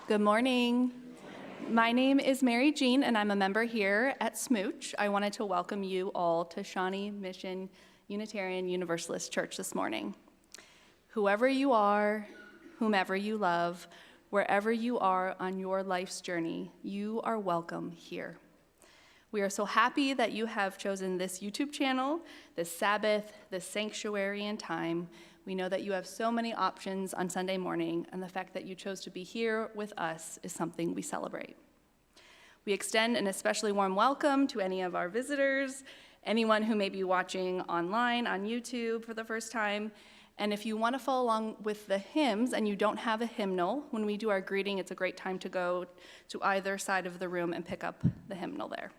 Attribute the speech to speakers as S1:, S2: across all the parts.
S1: Good morning. My name is Mary Jean, and I'm a member here at SMUUCh. I wanted to welcome you all to Shawnee Mission Unitarian Universalist Church this morning. Whoever you are, whomever you love, wherever you are on your life's journey, you are welcome here. We are so happy that you have chosen this YouTube channel, this Sabbath, this sanctuary and time. We know that you have so many options on Sunday morning, and the fact that you chose to be here with us is something we celebrate. We extend an especially warm welcome to any of our visitors, anyone who may be watching online on YouTube for the first time. And if you want to follow along with the hymns and you don't have a hymnal, when we do our greeting, it's a great time to go to either side of the room and pick up the hymnal there.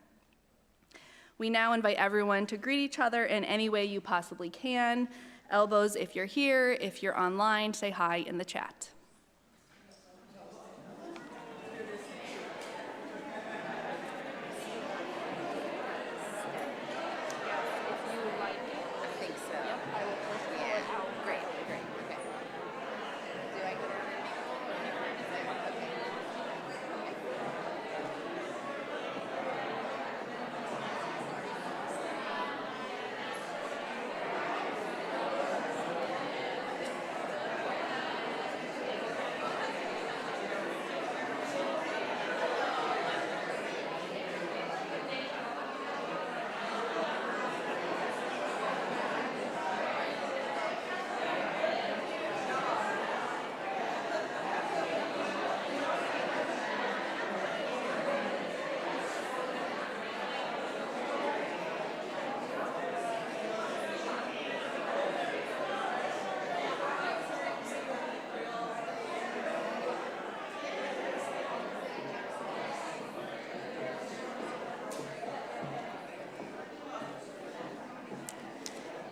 S1: We now invite everyone to greet each other in any way you possibly can. Elbows if you're here, if you're online, say hi in the chat.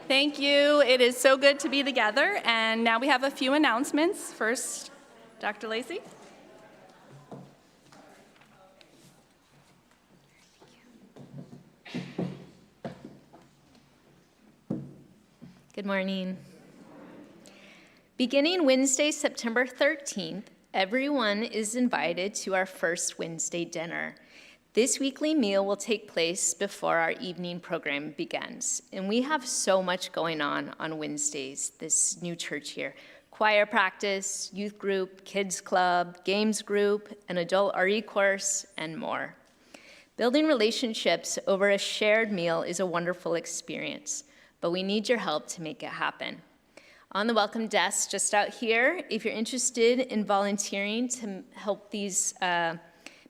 S1: Thank you. It is so good to be together. And now we have a few announcements. First, Dr. Lacey.
S2: Good morning. Beginning Wednesday, September 13th, everyone is invited to our first Wednesday dinner. This weekly meal will take place before our evening program begins. And we have so much going on Wednesdays, this new church here. Choir practice, youth group, kids club, games group, an adult RE course, and more. Building relationships over a shared meal is a wonderful experience, but we need your help to make it happen. On the welcome desk just out here, if you're interested in volunteering to help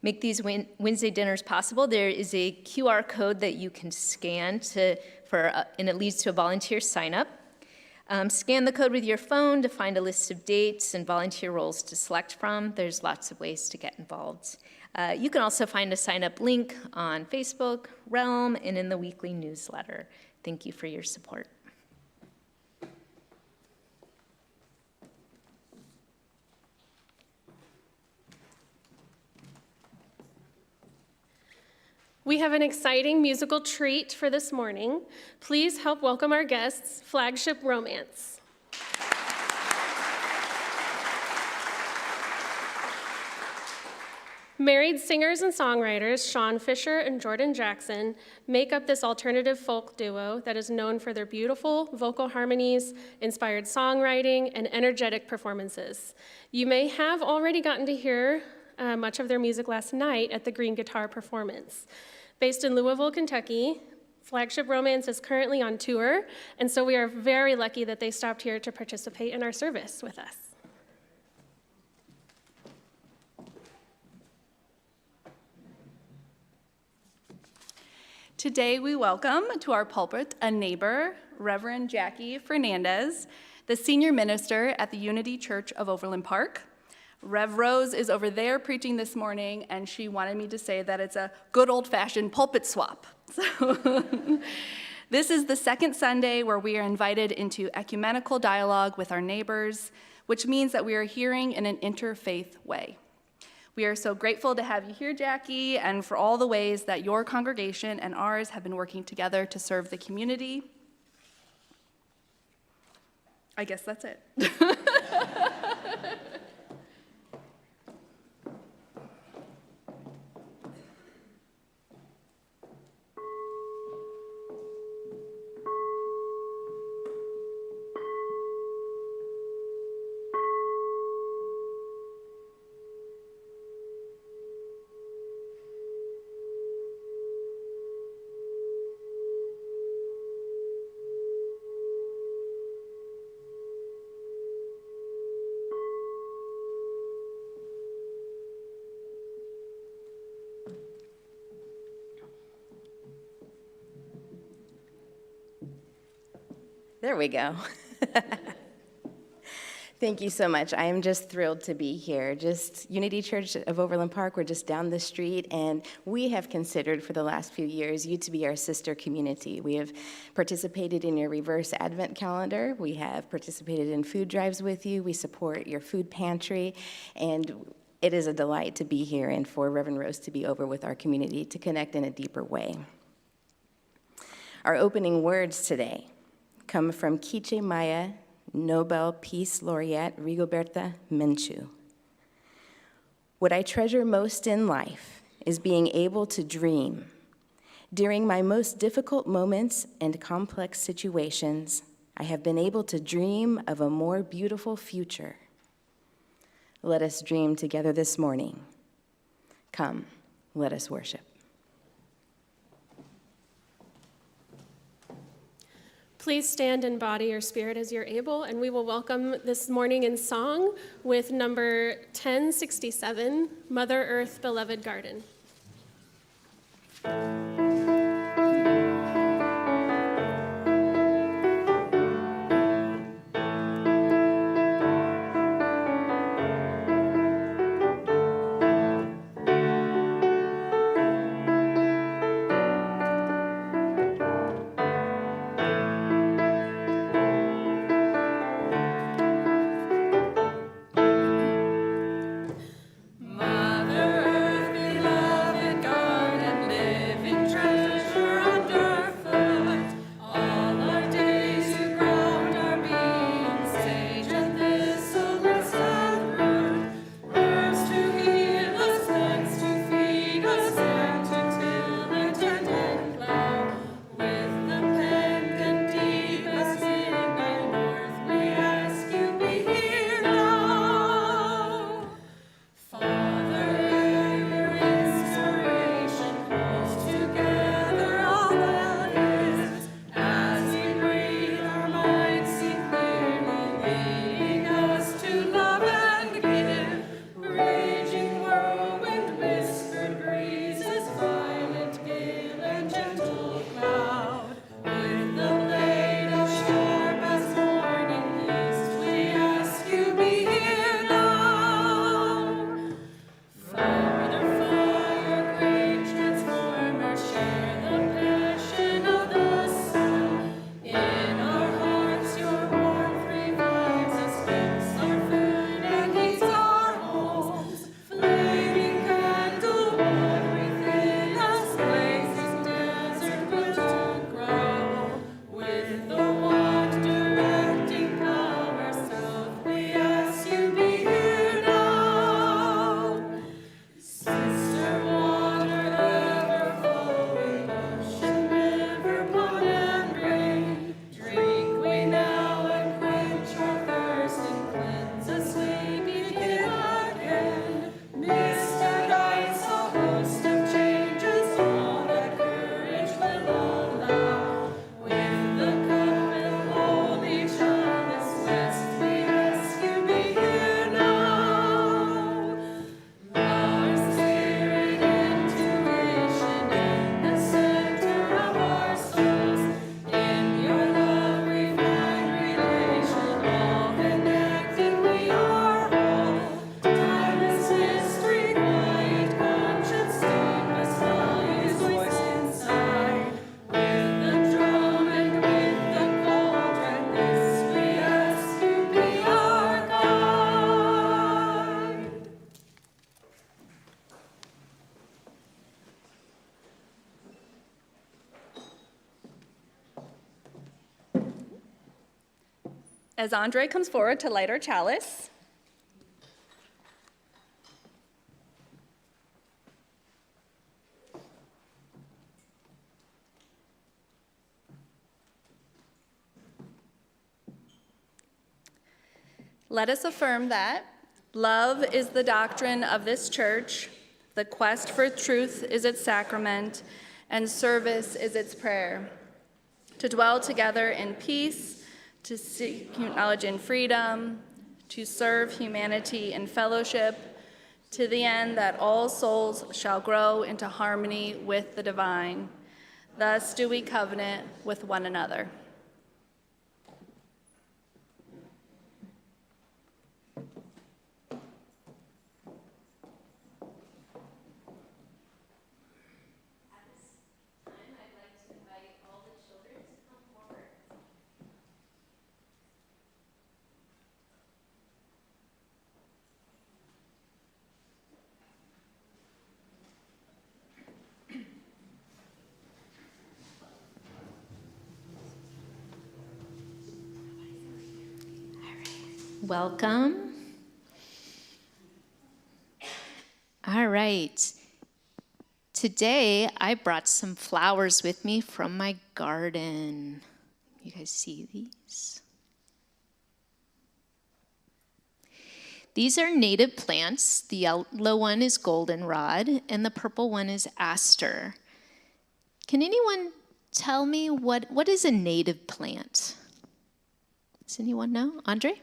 S2: make these Wednesday dinners possible, there is a QR code that you can scan and it leads to a volunteer sign up. Scan the code with your phone to find a list of dates and volunteer roles to select from. There's lots of ways to get involved. You can also find a sign up link on Facebook, Realm, and in the weekly newsletter. Thank you for your support.
S3: We have an exciting musical treat for this morning. Please help welcome our guests, Flagship Romance. Married singers and songwriters Sean Fisher and Jordan Jackson make up this alternative folk duo that is known for their beautiful vocal harmonies, inspired songwriting, and energetic performances. You may have already gotten to hear much of their music last night at the Green Guitar performance. Based in Louisville, Kentucky, Flagship Romance is currently on tour, and so we are very lucky that they stopped here to participate in our service with us.
S1: Today we welcome to our pulpit a neighbor, Reverend Jacquie Fernández, the senior minister at the Unity Church of Overland Park. Rev Rose is over there preaching this morning, and she wanted me to say that it's a good old-fashioned pulpit swap. So this is the second Sunday where we are invited into ecumenical dialogue with our neighbors, which means that we are hearing in an interfaith way. We are so grateful to have you here, Jacquie, and for all the ways that your congregation and ours have been working together to serve the community. I guess that's it.
S4: There we go. Thank you so much. I am just thrilled to be here. Just Unity Church of Overland Park, we're just down the street, and we have considered for the last few years you to be our sister community. We have participated in your reverse Advent calendar. We have participated in food drives with you. We support your food pantry, and it is a delight to be here and for Reverend Rose to be over with our community to connect in a deeper way. Our opening words today come from Quiche Maya Nobel Peace Laureate Rigoberta Menchú. What I treasure most in life is being able to dream. During my most difficult moments and complex situations, I have been able to dream of a more beautiful future. Let us dream together this morning. Come, let us worship.
S3: Please stand in body or spirit as you're able, and we will welcome this morning in song with number 1067, Mother Earth, Beloved Garden.
S5: Mother Earth, beloved garden, live in
S1: As Andre comes forward to light our chalice, let us affirm that love is the doctrine of this church, the quest for truth is its sacrament, and service is its prayer. To dwell together in peace, to seek knowledge in freedom, to serve humanity in fellowship, to the end that all souls shall grow into harmony with the divine. Thus do we covenant with one another.
S2: Welcome. All right. Today, I brought some flowers with me from my garden. You guys see these? These are native plants. The yellow one is goldenrod, and the purple one is aster. Can anyone tell me what is a native plant? Does anyone know? Andre?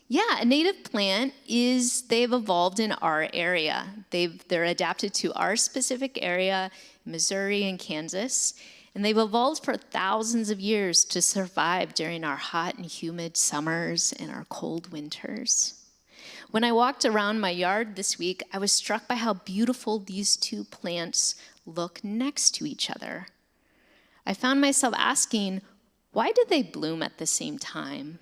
S2: Yeah, a native plant they've evolved in our area. They're adapted to our specific area, Missouri and Kansas, and they've evolved for thousands of years to survive during our hot and humid summers and our cold winters. When I walked around my yard this week, I was struck by how beautiful these two plants look next to each other. I found myself asking, why do they bloom at the same time?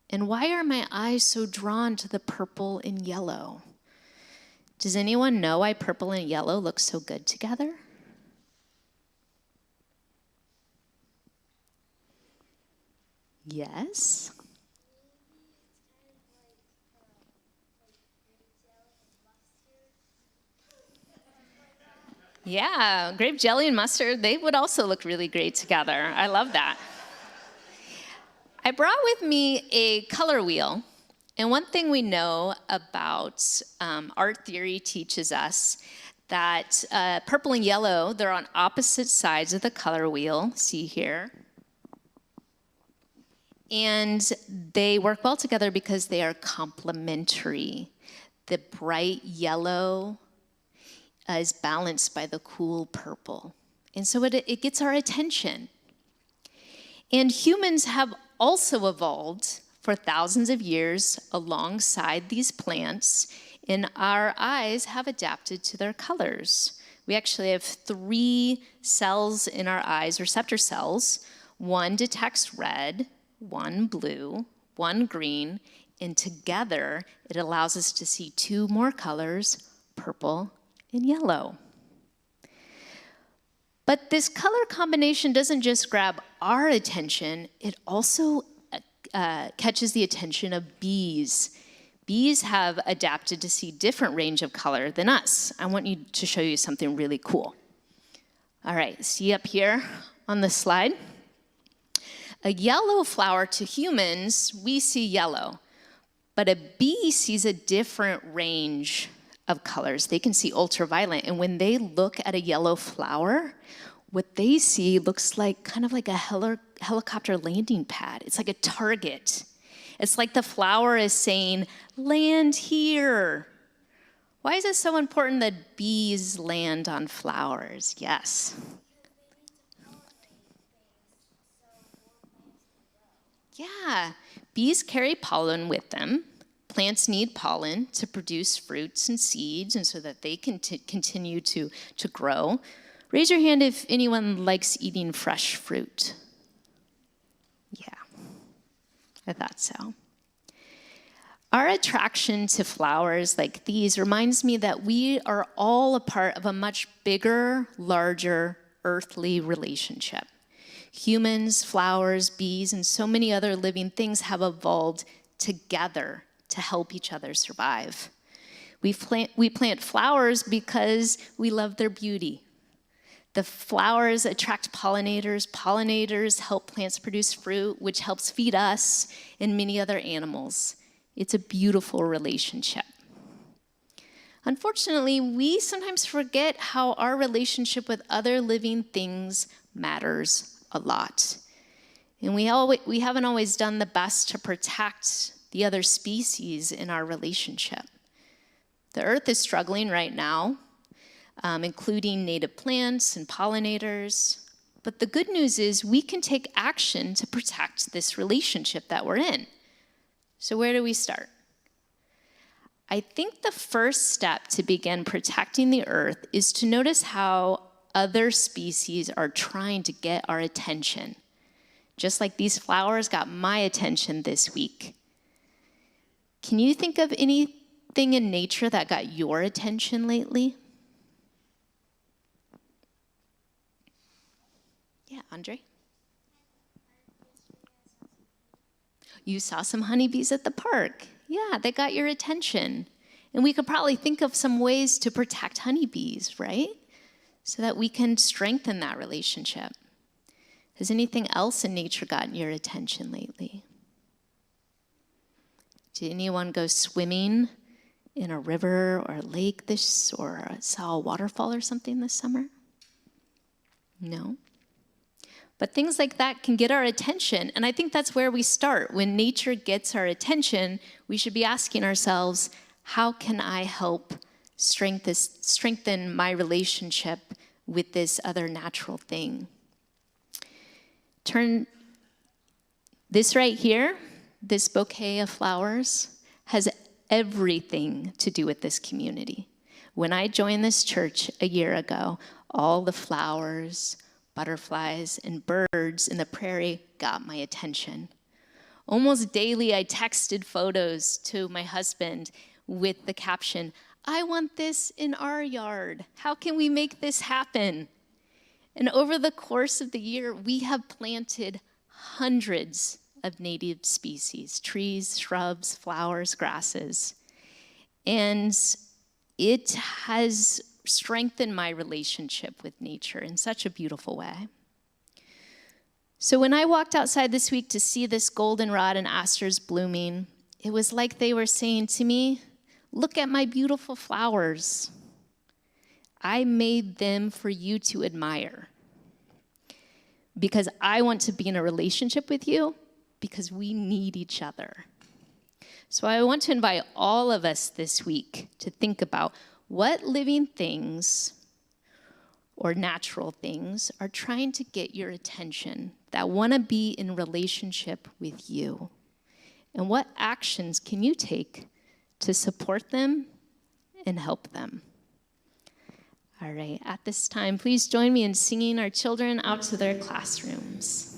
S2: And why are my eyes so drawn to the purple and yellow? Does anyone know why purple and yellow look so good together? Yes? Yeah, grape jelly and mustard, they would also look really great together. I love that. I brought with me a color wheel, and one thing we know about art theory teaches us that purple and yellow, they're on opposite sides of the color wheel, see here. And they work well together because they are complementary. The bright yellow is balanced by the cool purple. And so it gets our attention. And humans have also evolved for thousands of years alongside these plants, and our eyes have adapted to their colors. We actually have 3 cells in our eyes, receptor cells. One detects red, one blue, one green, and together it allows us to see 2 more colors, purple and yellow. But this color combination doesn't just grab our attention, it also catches the attention of bees. Bees have adapted to see different range of color than us. I want you to show you something really cool. All right, see up here on the slide? A yellow flower to humans, we see yellow, but a bee sees a different range of colors. They can see ultraviolet, and when they look at a yellow flower, what they see looks like kind of like a helicopter landing pad. It's like a target. It's like the flower is saying, land here. Why is it so important that bees land on flowers? Yes. Yeah, bees carry pollen with them. Plants need pollen to produce fruits and seeds and so that they can continue to grow. Raise your hand if anyone likes eating fresh fruit. Yeah, I thought so. Our attraction to flowers like these reminds me that we are all a part of a much bigger, larger earthly relationship. Humans, flowers, bees, and so many other living things have evolved together to help each other survive. We plant flowers because we love their beauty. The flowers attract pollinators. Pollinators help plants produce fruit, which helps feed us and many other animals. It's a beautiful relationship. Unfortunately, we sometimes forget how our relationship with other living things matters a lot. And we haven't always done the best to protect the other species in our relationship. The earth is struggling right now, including native plants and pollinators. But the good news is we can take action to protect this relationship that we're in. So where do we start? I think the first step to begin protecting the earth is to notice how other species are trying to get our attention. Just like these flowers got my attention this week. Can you think of anything in nature that got your attention lately? Yeah, Andre? You saw some honeybees at the park. Yeah, they got your attention. And we could probably think of some ways to protect honeybees, right? So that we can strengthen that relationship. Has anything else in nature gotten your attention lately? Did anyone go swimming in a river or a lake or saw a waterfall or something this summer? No? But things like that can get our attention, and I think that's where we start. When nature gets our attention, we should be asking ourselves, how can I help strengthen my relationship with this other natural thing? This right here, this bouquet of flowers, has everything to do with this community. When I joined this church a year ago, all the flowers, butterflies, and birds in the prairie got my attention. Almost daily, I texted photos to my husband with the caption, "I want this in our yard. How can we make this happen?" And over the course of the year, we have planted hundreds of native species, trees, shrubs, flowers, grasses. And it has strengthened my relationship with nature in such a beautiful way. So when I walked outside this week to see this goldenrod and asters blooming, it was like they were saying to me, "Look at my beautiful flowers. I made them for you to admire. Because I want to be in a relationship with you, because we need each other." So I want to invite all of us this week to think about what living things or natural things are trying to get your attention, that want to be in relationship with you. And what actions can you take to support them and help them? All right, at this time, please join me in singing our children out to their classrooms.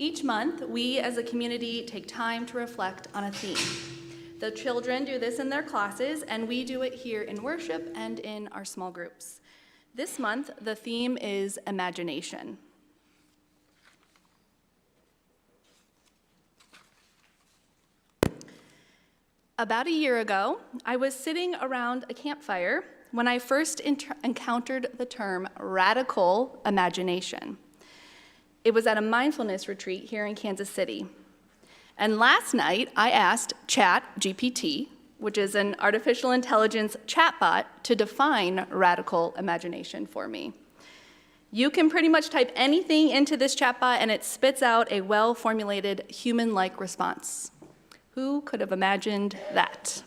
S1: Each month, we as a community take time to reflect on a theme. The children do this in their classes, and we do it here in worship and in our small groups. This month, the theme is imagination. About a year ago, I was sitting around a campfire when I first encountered the term radical imagination. It was at a mindfulness retreat here in Kansas City. And last night, I asked ChatGPT, which is an artificial intelligence chatbot, to define radical imagination for me. You can pretty much type anything into this chatbot, and it spits out a well-formulated, human-like response. Who could have imagined that?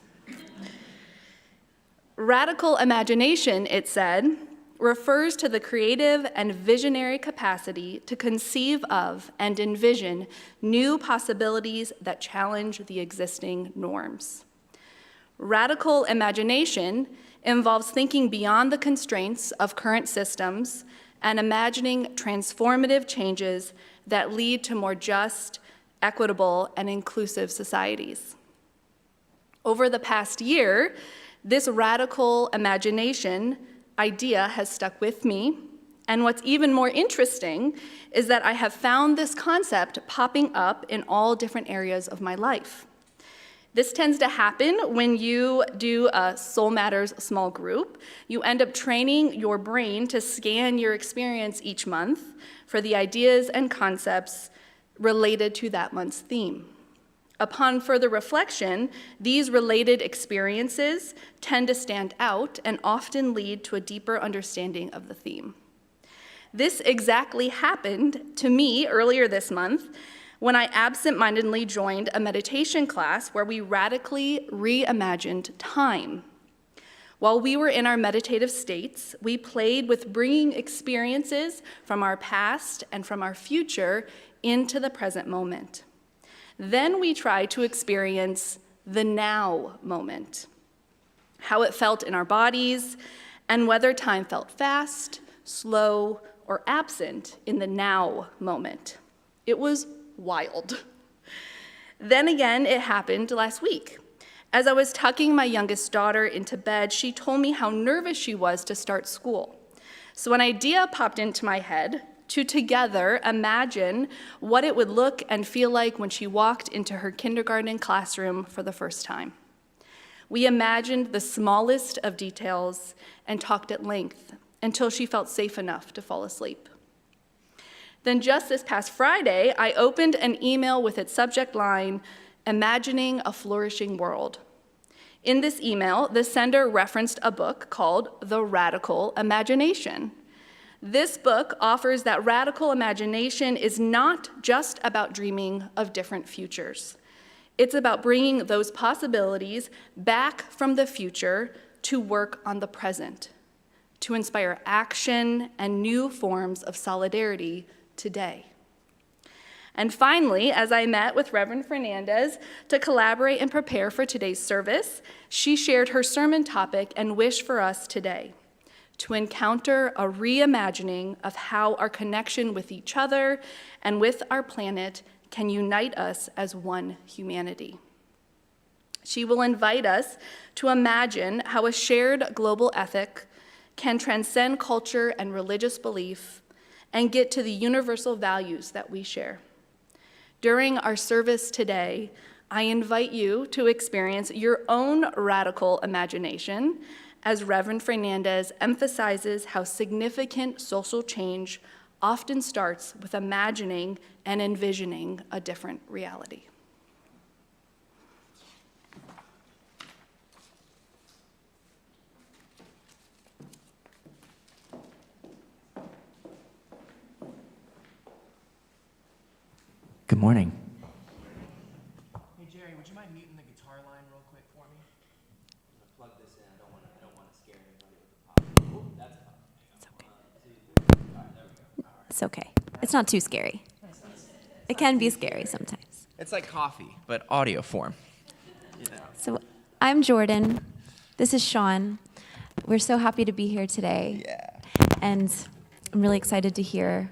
S1: Radical imagination, it said, refers to the creative and visionary capacity to conceive of and envision new possibilities that challenge the existing norms. Radical imagination involves thinking beyond the constraints of current systems and imagining transformative changes that lead to more just, equitable, and inclusive societies. Over the past year, this radical imagination idea has stuck with me, and what's even more interesting is that I have found this concept popping up in all different areas of my life. This tends to happen when you do a Soul Matters small group. You end up training your brain to scan your experience each month for the ideas and concepts related to that month's theme. Upon further reflection, these related experiences tend to stand out and often lead to a deeper understanding of the theme. This exactly happened to me earlier this month when I absent-mindedly joined a meditation class where we radically reimagined time. While we were in our meditative states, we played with bringing experiences from our past and from our future into the present moment. Then we tried to experience the now moment, how it felt in our bodies, and whether time felt fast, slow, or absent in the now moment. It was wild. Then again, it happened last week. As I was tucking my youngest daughter into bed, she told me how nervous she was to start school. So an idea popped into my head to together imagine what it would look and feel like when she walked into her kindergarten classroom for the first time. We imagined the smallest of details and talked at length until she felt safe enough to fall asleep. Then just this past Friday, I opened an email with its subject line, "Imagining a Flourishing World." In this email, the sender referenced a book called The Radical Imagination. This book offers that radical imagination is not just about dreaming of different futures. It's about bringing those possibilities back from the future to work on the present, to inspire action and new forms of solidarity today. And finally, as I met with Reverend Fernández to collaborate and prepare for today's service, she shared her sermon topic and wish for us today: to encounter a reimagining of how our connection with each other and with our planet can unite us as one humanity. She will invite us to imagine how a shared global ethic can transcend culture and religious belief and get to the universal values that we share. During our service today, I invite you to experience your own radical imagination as Reverend Fernández emphasizes how significant social change often starts with imagining and envisioning a different reality.
S5: Good morning.
S6: Hey Jerry, would you mind muting the guitar line real quick for me? I'm gonna plug this in. I don't want to scare anybody with the pop. Oh, that's a pop.
S7: It's okay.
S6: All right, there we go. All right.
S7: It's okay. It's not too scary. It can be scary sometimes.
S6: It's like coffee, but audio form. You know.
S7: So I'm Jordan. This is Sean. We're so happy to be here today.
S6: Yeah.
S7: And I'm really excited to hear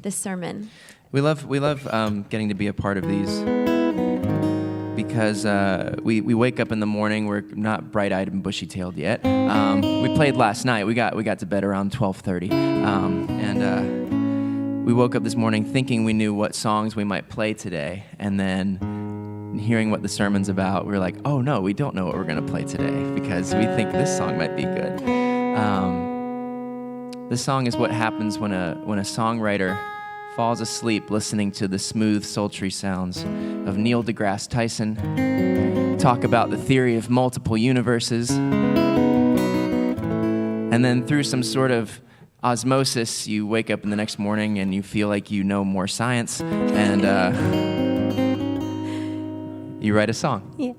S7: this sermon.
S5: We love getting to be a part of these because we wake up in the morning. We're not bright-eyed and bushy-tailed yet. We played last night. We got to bed around 12:30, and we woke up this morning thinking we knew what songs we might play today, and then hearing what the sermon's about, we were like, oh no, we don't know what we're going to play today because we think this song might be good. This song is what happens when a songwriter falls asleep listening to the smooth, sultry sounds of Neil deGrasse Tyson talk about the theory of multiple universes. And then through some sort of osmosis, you wake up in the next morning and you feel like you know more science, and you write a song.
S7: Yeah.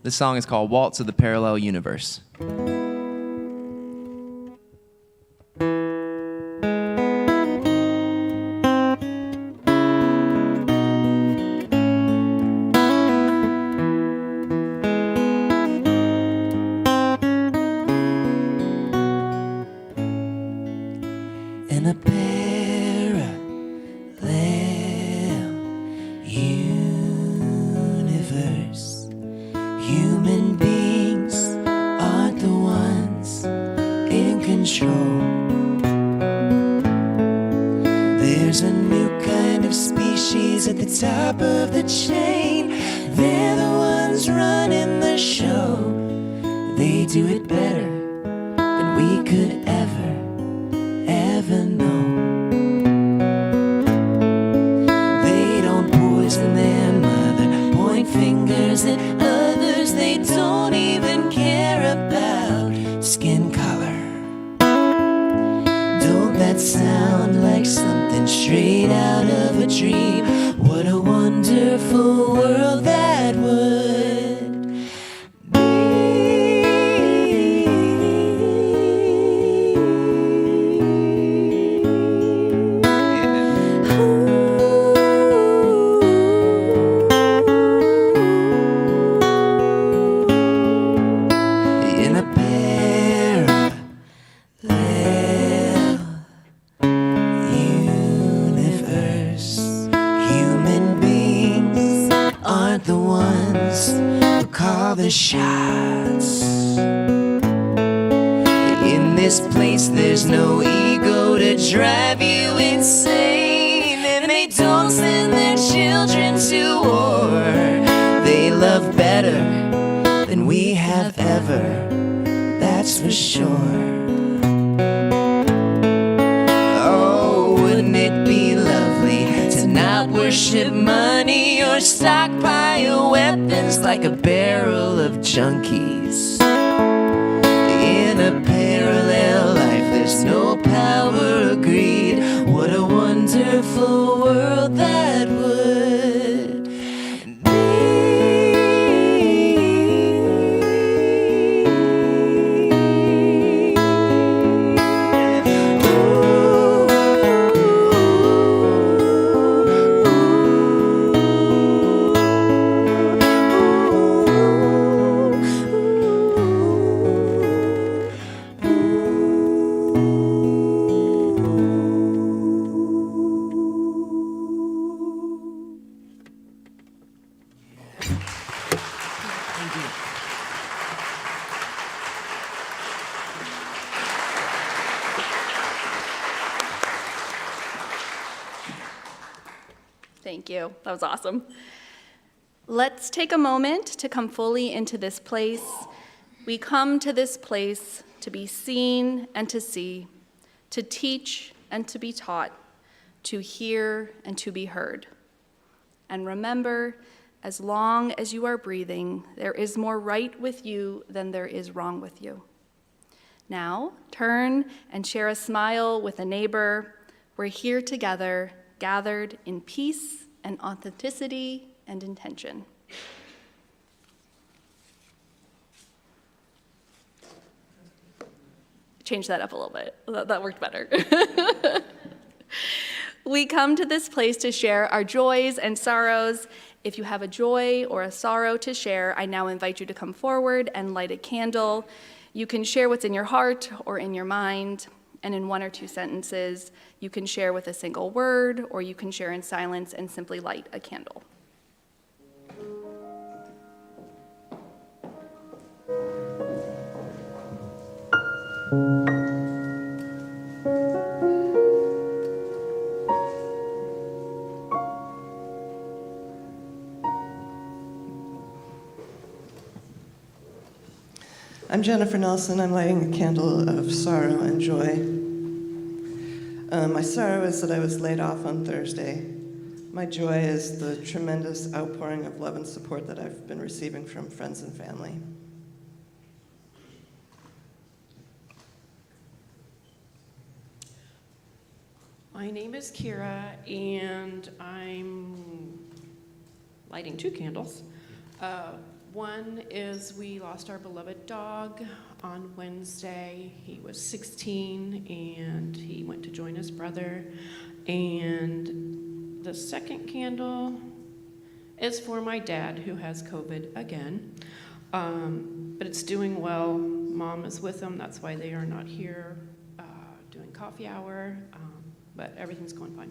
S5: This song is called Waltz of the Parallel Universe.
S8: universe. Human beings aren't the ones in control. There's a new kind of species at the top of the chain. They're the ones running the show. They do it better than we could ever know. They don't poison their mother, point fingers at others. They don't even care about skin color. Don't that sound like something straight out of a dream? What a wonderful world that would the shots. In this place there's no ego to drive you insane, and they don't send their children to war. They love better than we have ever, that's for sure. Oh, wouldn't it be lovely to not worship money or stockpile weapons like a barrel of junkies? In a parallel life, there's no power or greed. What a wonderful world that would
S1: Thank you. That was awesome. Let's take a moment to come fully into this place. We come to this place to be seen and to see, to teach and to be taught, to hear and to be heard. And remember, as long as you are breathing, there is more right with you than there is wrong with you. Now, turn and share a smile with a neighbor. We're here together, gathered in peace and authenticity and intention. Change that up a little bit. That worked better. We come to this place to share our joys and sorrows. If you have a joy or a sorrow to share, I now invite you to come forward and light a candle. You can share what's in your heart or in your mind, and in 1 or 2 sentences, you can share with a single word, or you can share in silence and simply light a candle.
S9: I'm Jennifer Nelson. I'm lighting a candle of sorrow and joy. My sorrow is that I was laid off on Thursday. My joy is the tremendous outpouring of love and support that I've been receiving from friends and family.
S10: My name is Kira, and I'm lighting 2 candles. One is we lost our beloved dog on Wednesday. He was 16, and he went to join his brother. And the second candle is for my dad, who has COVID again. But it's doing well. Mom is with him. That's why they are not here doing coffee hour. But everything's going fine.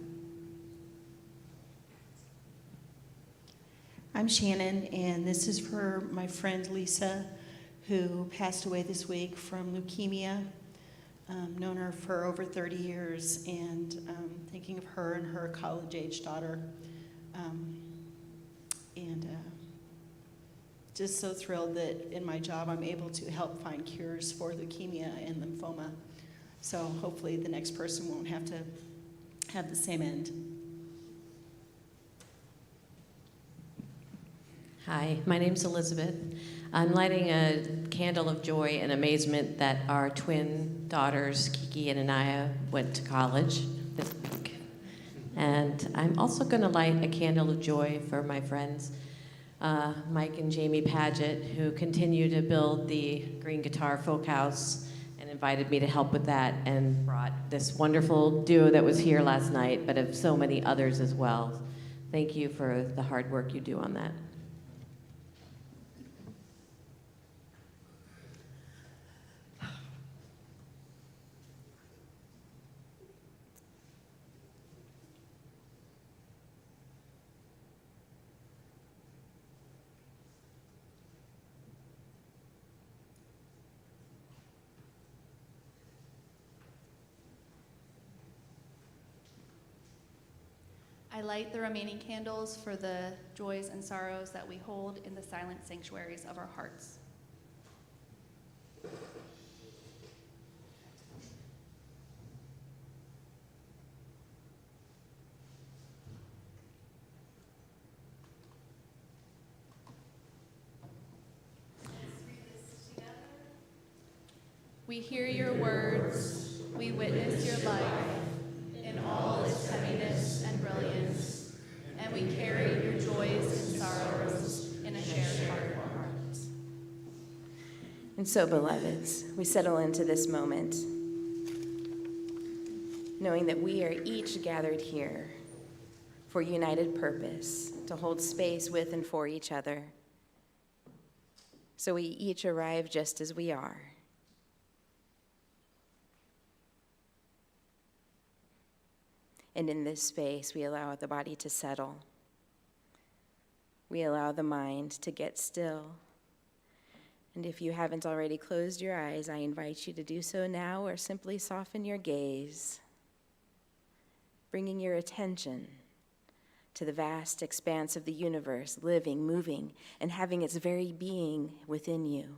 S11: I'm Shannon, and this is for my friend Lisa, who passed away this week from leukemia. Known her for over 30 years, and thinking of her and her college-age daughter. Just so thrilled that in my job I'm able to help find cures for leukemia and lymphoma. So hopefully the next person won't have to have the same end.
S12: Hi, my name's Elizabeth. I'm lighting a candle of joy and amazement that our twin daughters, Kiki and Anaya, went to college this week. And I'm also going to light a candle of joy for my friends, Mike and Jamie Paget, who continue to build the Green Guitar Folk House and invited me to help with that and brought this wonderful duo that was here last night, but of so many others as well. Thank you for the hard work you do on that.
S1: I light the remaining candles for the joys and sorrows that we hold in the silent sanctuaries of our hearts. We hear your words, we witness your life in all its heaviness and brilliance, and we carry your joys and sorrows in a shared heart.
S4: And so, beloveds, we settle into this moment, knowing that we are each gathered here for united purpose, to hold space with and for each other. So we each arrive just as we are. And in this space, we allow the body to settle. We allow the mind to get still. And if you haven't already closed your eyes, I invite you to do so now, or simply soften your gaze, bringing your attention to the vast expanse of the universe, living, moving, and having its very being within you.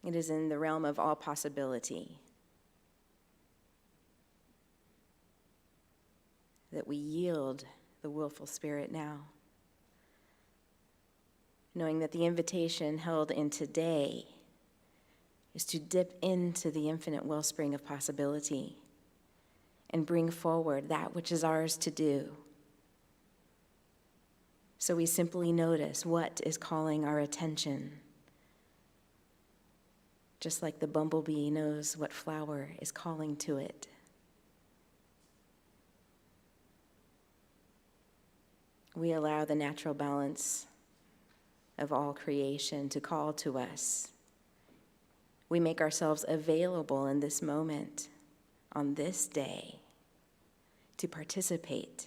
S4: It is in the realm of all possibility that we yield the willful spirit now, knowing that the invitation held in today is to dip into the infinite wellspring of possibility and bring forward that which is ours to do. So we simply notice what is calling our attention, just like the bumblebee knows what flower is calling to it. We allow the natural balance of all creation to call to us. We make ourselves available in this moment, on this day, to participate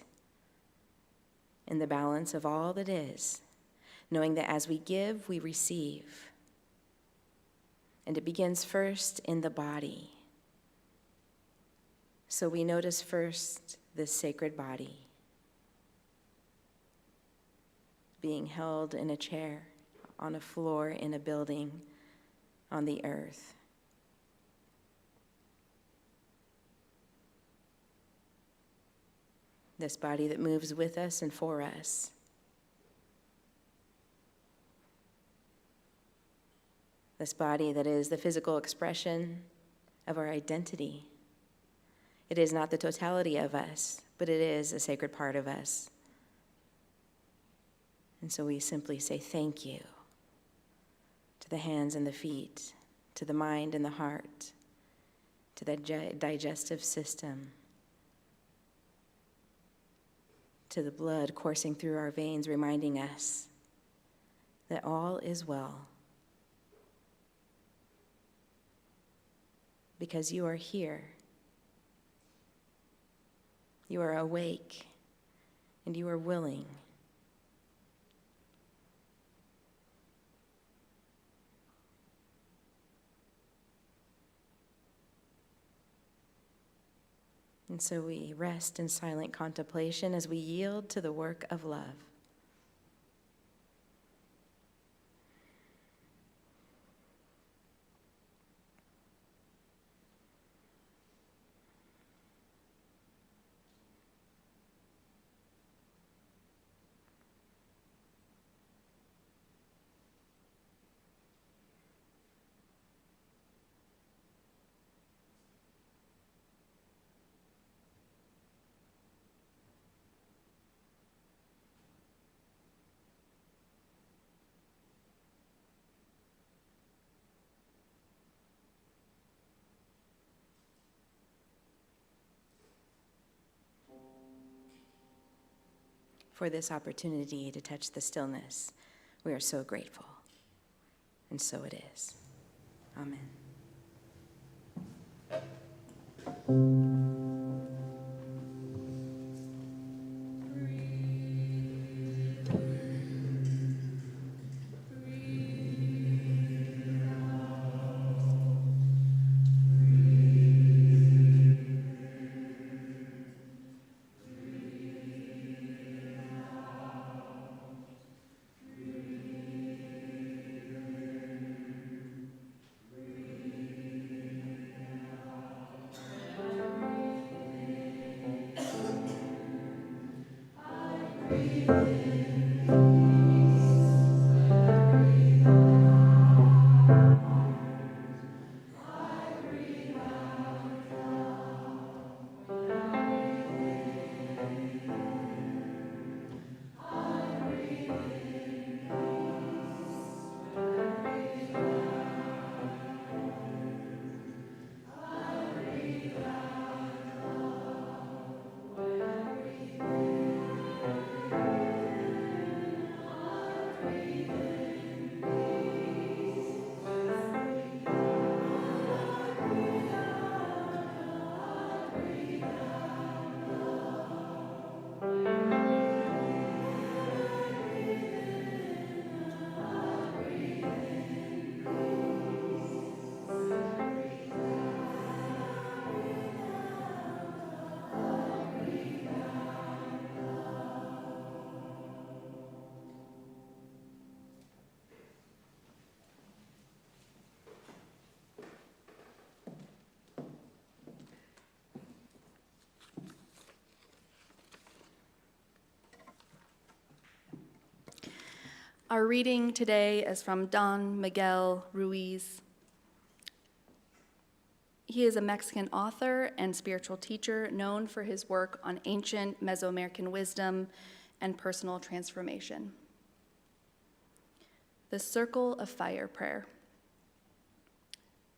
S4: in the balance of all that is, knowing that as we give, we receive. And it begins first in the body. So we notice first this sacred body being held in a chair, on a floor, in a building, on the earth. This body that moves with us and for us. This body that is the physical expression of our identity. It is not the totality of us, but it is a sacred part of us. And so we simply say thank you to the hands and the feet, to the mind and the heart, to the digestive system, to the blood coursing through our veins, reminding us that all is well. Because you are here. You are awake, and you are willing. And so we rest in silent contemplation as we yield to the work of love. For this opportunity to touch the stillness, we are so grateful. And so it is. Amen.
S1: Our reading today is from Don Miguel Ruiz. He is a Mexican author and spiritual teacher known for his work on ancient Mesoamerican wisdom and personal transformation. The Circle of Fire Prayer.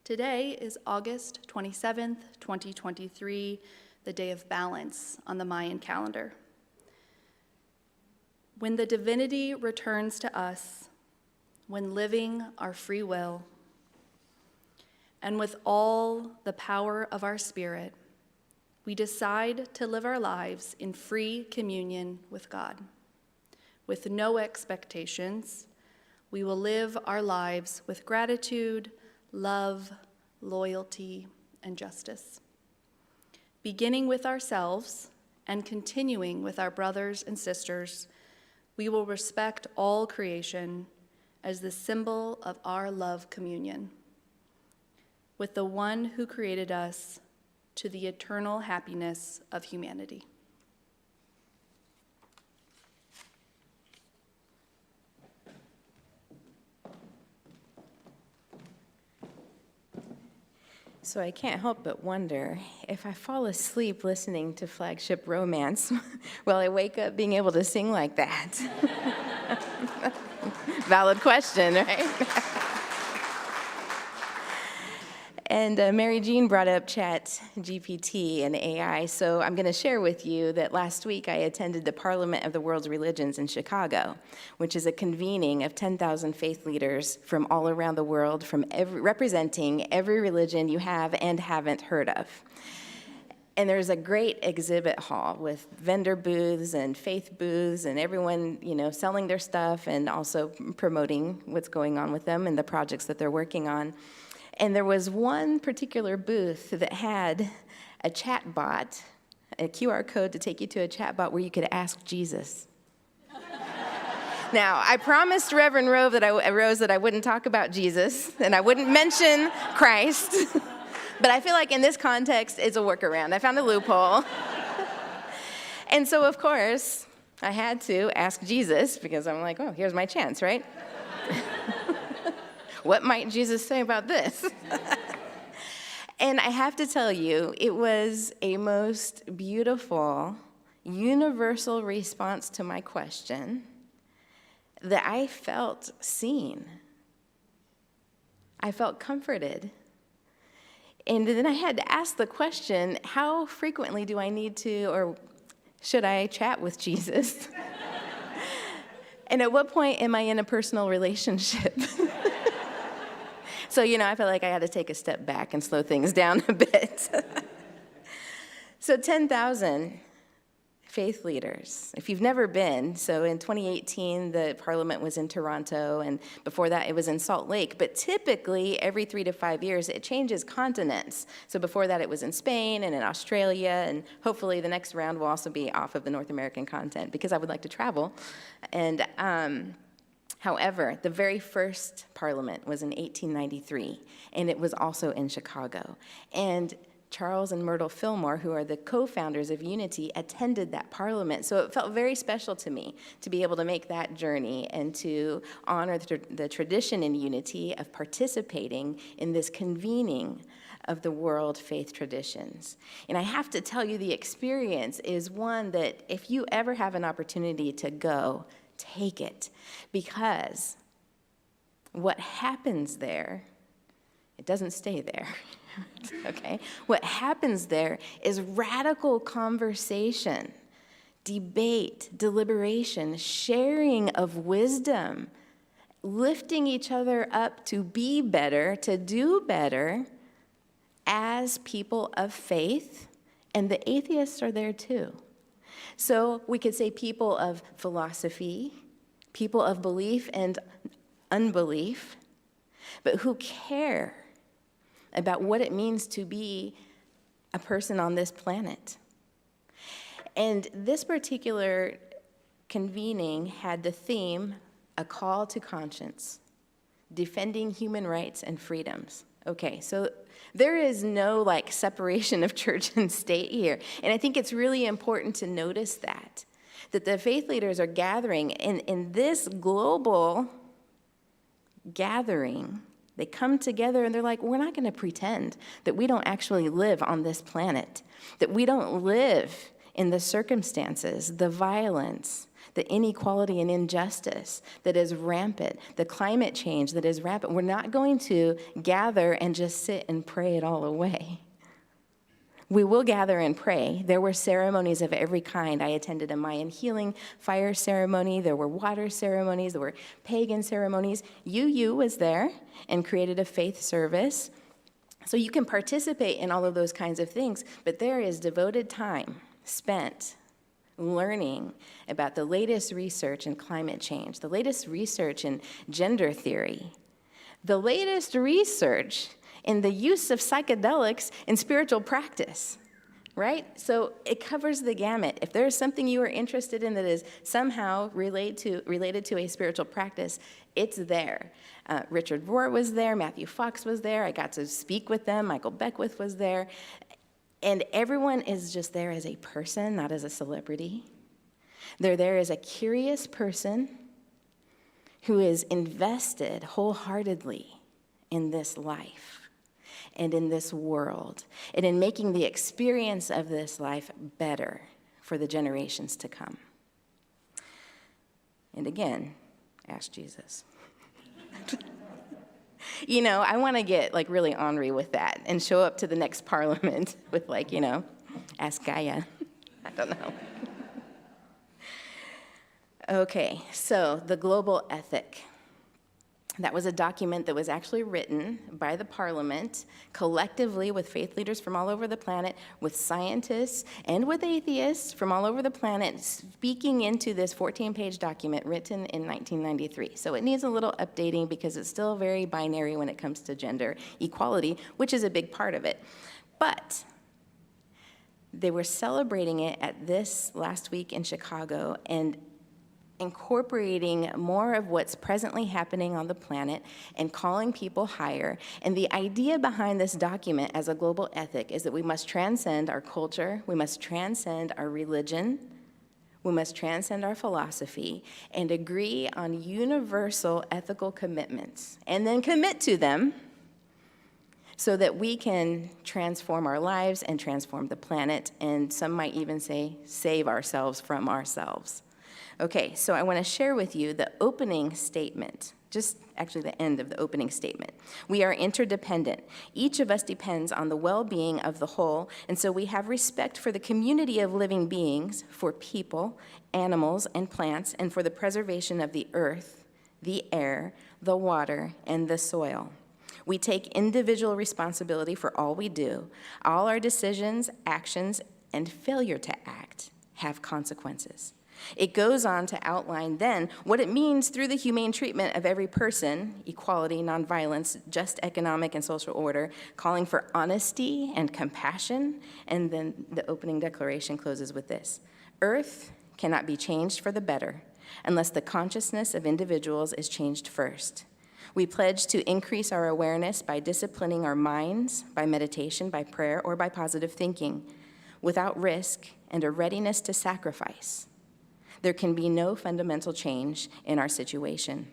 S1: Today is August 27th, 2023, the day of balance on the Mayan calendar. When the divinity returns to us, when living our free will, and with all the power of our spirit, we decide to live our lives in free communion with God. With no expectations, we will live our lives with gratitude, love, loyalty, and justice. Beginning with ourselves and continuing with our brothers and sisters, we will respect all creation as the symbol of our love communion with the one who created us to the eternal happiness of humanity.
S4: So I can't help but wonder if I fall asleep listening to Flagship Romance, will I wake up being able to sing like that? Valid question, right? And Mary Jean brought up ChatGPT and AI, so I'm going to share with you that last week I attended the Parliament of the World's Religions in Chicago, which is a convening of 10,000 faith leaders from all around the world, representing every religion you have and haven't heard of. And there's a great exhibit hall with vendor booths and faith booths and everyone, selling their stuff and also promoting what's going on with them and the projects that they're working on. And there was one particular booth that had a chat bot, a QR code to take you to a chat bot where you could ask Jesus. Now, I promised Reverend Rose that I wouldn't talk about Jesus and I wouldn't mention Christ. But I feel like in this context, it's a workaround. I found a loophole. And so, of course, I had to ask Jesus because I'm like, oh, here's my chance, right? What might Jesus say about this? And I have to tell you, it was a most beautiful, universal response to my question that I felt seen. I felt comforted. And then I had to ask the question, how frequently do I need to, or should I chat with Jesus? And at what point am I in a personal relationship? So, I felt like I had to take a step back and slow things down a bit. So 10,000 faith leaders. If you've never been, so in 2018, the parliament was in Toronto, and before that, it was in Salt Lake. But typically, every 3 to 5 years, it changes continents. So before that, it was in Spain and in Australia, and hopefully the next round will also be off of the North American continent, because I would like to travel. And however, the very first parliament was in 1893, and it was also in Chicago. And Charles and Myrtle Fillmore, who are the co-founders of Unity, attended that parliament. So it felt very special to me to be able to make that journey and to honor the tradition in Unity of participating in this convening of the world faith traditions. And I have to tell you, the experience is one that if you ever have an opportunity to go, take it. Because what happens there, it doesn't stay there. Okay? What happens there is radical conversation, debate, deliberation, sharing of wisdom, lifting each other up to be better, to do better as people of faith, and the atheists are there too. So we could say people of philosophy, people of belief and unbelief, but who care about what it means to be a person on this planet. And this particular convening had the theme, a call to conscience, defending human rights and freedoms. Okay, so there is no separation of church and state here. And I think it's really important to notice that the faith leaders are gathering in this global gathering. They come together and they're like, we're not going to pretend that we don't actually live on this planet, that we don't live in the circumstances, the violence, the inequality and injustice that is rampant, the climate change that is rampant. We're not going to gather and just sit and pray it all away. We will gather and pray. There were ceremonies of every kind. I attended a Mayan healing fire ceremony. There were water ceremonies. There were pagan ceremonies. UU was there and created a faith service. So you can participate in all of those kinds of things, but there is devoted time spent learning about the latest research in climate change, the latest research in gender theory, the latest research in the use of psychedelics in spiritual practice, right? So it covers the gamut. If there's something you are interested in that is somehow related to a spiritual practice, it's there. Richard Rohr was there, Matthew Fox was there, I got to speak with them, Michael Beckwith was there, and everyone is just there as a person, not as a celebrity. They're there as a curious person who is invested wholeheartedly in this life and in this world, and in making the experience of this life better for the generations to come. And again, ask Jesus. I want to get really ornery with that and show up to the next parliament with ask Gaia. I don't know. Okay, so the global ethic. That was a document that was actually written by the Parliament, collectively with faith leaders from all over the planet, with scientists and with atheists from all over the planet, speaking into this 14-page document written in 1993. So it needs a little updating because it's still very binary when it comes to gender equality, which is a big part of it. But they were celebrating it at this last week in Chicago and incorporating more of what's presently happening on the planet and calling people higher. And the idea behind this document as a global ethic is that we must transcend our culture, we must transcend our religion, we must transcend our philosophy and agree on universal ethical commitments and then commit to them so that we can transform our lives and transform the planet, and some might even say save ourselves from ourselves. Okay, so I want to share with you the opening statement, just actually the end of the opening statement. We are interdependent. Each of us depends on the well-being of the whole, and so we have respect for the community of living beings, for people, animals, and plants, and for the preservation of the earth, the air, the water, and the soil. We take individual responsibility for all we do. All our decisions, actions, and failure to act have consequences. It goes on to outline then what it means through the humane treatment of every person, equality, nonviolence, just economic and social order, calling for honesty and compassion, and then the opening declaration closes with this: Earth cannot be changed for the better unless the consciousness of individuals is changed first. We pledge to increase our awareness by disciplining our minds, by meditation, by prayer, or by positive thinking, without risk and a readiness to sacrifice. There can be no fundamental change in our situation.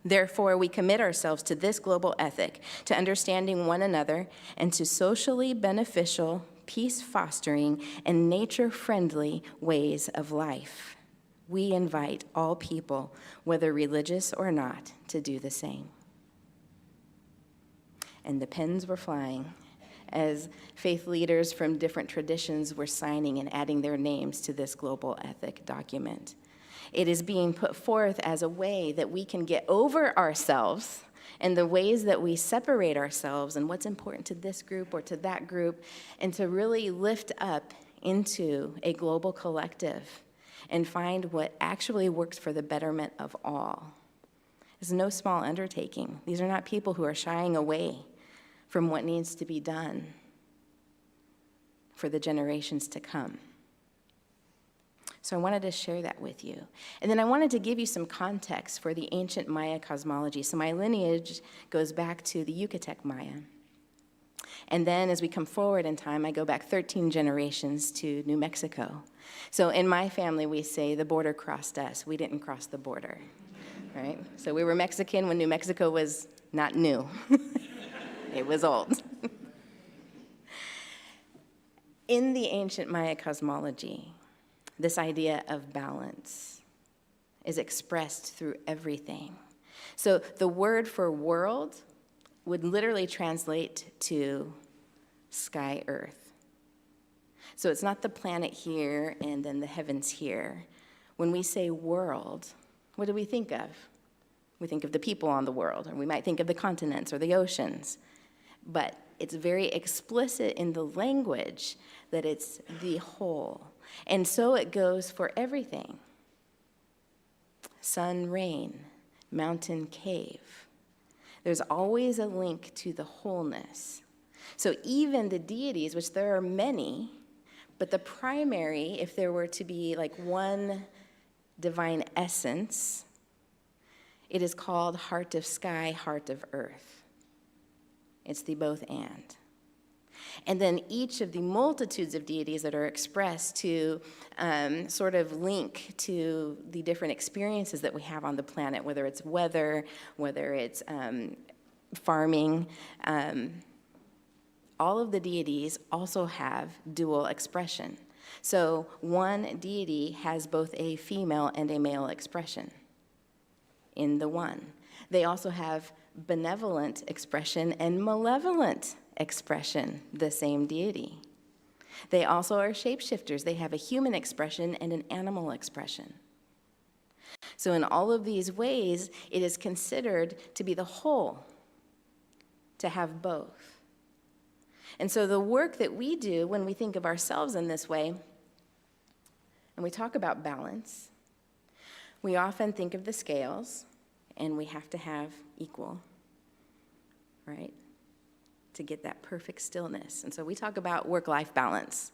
S4: Therefore, we commit ourselves to this global ethic, to understanding one another, and to socially beneficial, peace-fostering, and nature-friendly ways of life. We invite all people, whether religious or not, to do the same. And the pens were flying as faith leaders from different traditions were signing and adding their names to this global ethic document. It is being put forth as a way that we can get over ourselves and the ways that we separate ourselves and what's important to this group or to that group, and to really lift up into a global collective and find what actually works for the betterment of all. It's no small undertaking. These are not people who are shying away from what needs to be done for the generations to come. So I wanted to share that with you. And then I wanted to give you some context for the ancient Maya cosmology. So my lineage goes back to the Yucatec Maya. And then as we come forward in time, I go back 13 generations to New Mexico. So in my family, we say the border crossed us. We didn't cross the border, right? So we were Mexican when New Mexico was not new. It was old. In the ancient Maya cosmology, this idea of balance is expressed through everything. So the word for world would literally translate to sky, earth. So it's not the planet here and then the heavens here. When we say world, what do we think of? We think of the people on the world, or we might think of the continents or the oceans. But it's very explicit in the language that it's the whole. And so it goes for everything. Sun, rain, mountain, cave. There's always a link to the wholeness. So even the deities, which there are many, but the primary, if there were to be like one divine essence, it is called heart of sky, heart of earth. It's the both and. And then each of the multitudes of deities that are expressed to sort of link to the different experiences that we have on the planet, whether it's weather, whether it's farming, all of the deities also have dual expression. So one deity has both a female and a male expression in the one. They also have benevolent expression and malevolent expression, the same deity. They also are shapeshifters. They have a human expression and an animal expression. So in all of these ways, it is considered to be the whole, to have both. And so the work that we do when we think of ourselves in this way, and we talk about balance, we often think of the scales, and we have to have equal, right? To get that perfect stillness. And so we talk about work-life balance.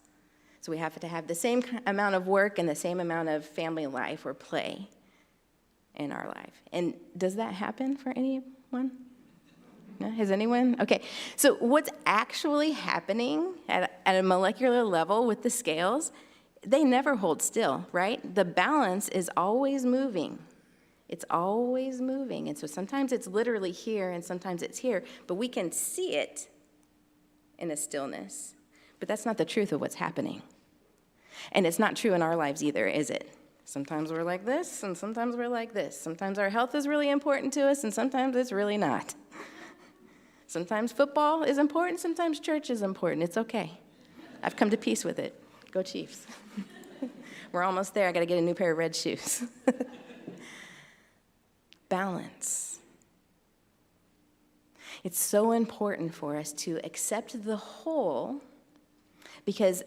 S4: So we have to have the same amount of work and the same amount of family life or play in our life. And does that happen for anyone? No? Has anyone? Okay. So what's actually happening at a molecular level with the scales, they never hold still, right? The balance is always moving. It's always moving. And so sometimes it's literally here and sometimes it's here, but we can see it in a stillness. But that's not the truth of what's happening. And it's not true in our lives either, is it? Sometimes we're like this, and sometimes we're like this. Sometimes our health is really important to us, and sometimes it's really not. Sometimes football is important, sometimes church is important. It's okay. I've come to peace with it. Go Chiefs. We're almost there. I got to get a new pair of red shoes. Balance. It's so important for us to accept the whole, because